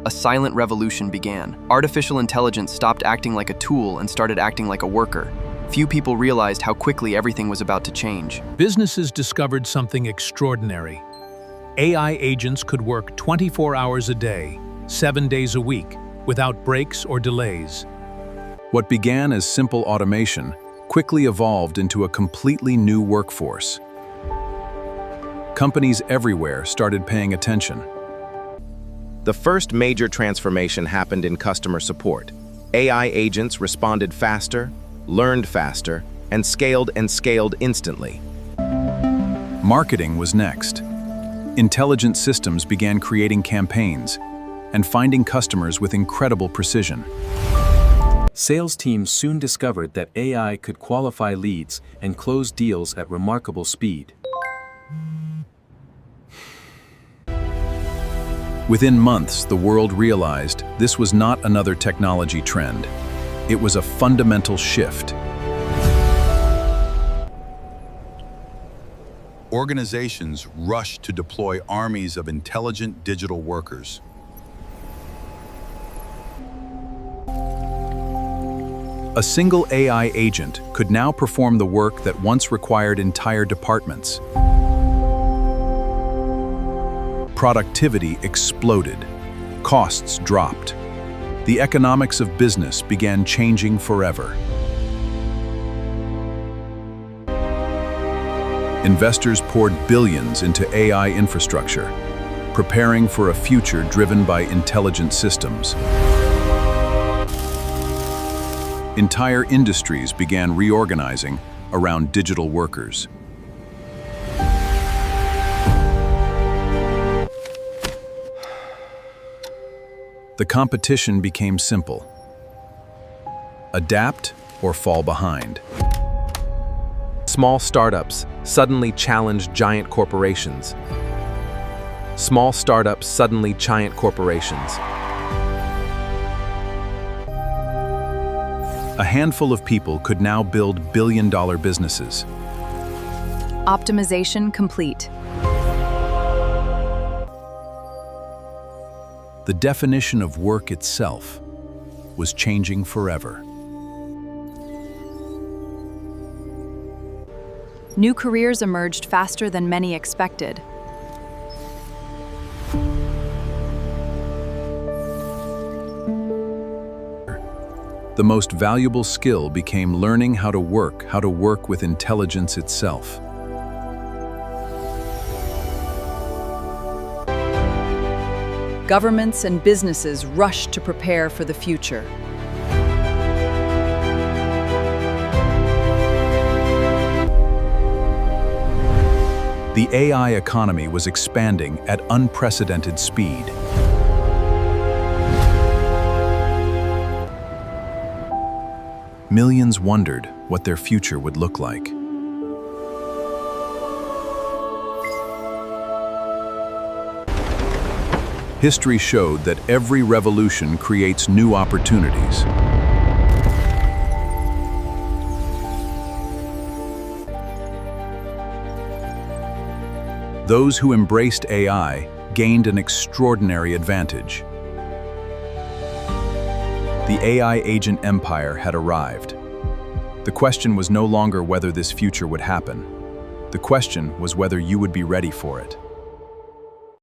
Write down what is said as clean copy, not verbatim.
a silent revolution began. Artificial intelligence stopped acting like a tool and started acting like a worker. Few people realized how quickly everything was about to change. Businesses discovered something extraordinary. AI agents could work 24 hours a day, 7 days a week, without breaks or delays. What began as simple automation quickly evolved into a completely new workforce. Companies everywhere started paying attention. The first major transformation happened in customer support. AI agents responded faster, learned faster, and scaled instantly. Marketing was next. Intelligent systems began creating campaigns and finding customers with incredible precision. Sales teams soon discovered that AI could qualify leads and close deals at remarkable speed. Within months, the world realized this was not another technology trend. It was a fundamental shift. Organizations rushed to deploy armies of intelligent digital workers. A single AI agent could now perform the work that once required entire departments. Productivity exploded. Costs dropped. The economics of business began changing forever. Investors poured billions into AI infrastructure, preparing for a future driven by intelligent systems. Entire industries began reorganizing around digital workers. The competition became simple. Adapt or fall behind. Small startups suddenly challenged giant corporations. Small startups suddenly giant corporations. A handful of people could now build billion-dollar businesses. Optimization complete. The definition of work itself was changing forever. New careers emerged faster than many expected. The most valuable skill became learning how to work with intelligence itself. Governments and businesses rushed to prepare for the future. The AI economy was expanding at unprecedented speed. Millions wondered what their future would look like. History showed that every revolution creates new opportunities. Those who embraced AI gained an extraordinary advantage. The AI agent empire had arrived. The question was no longer whether this future would happen. The question was whether you would be ready for it.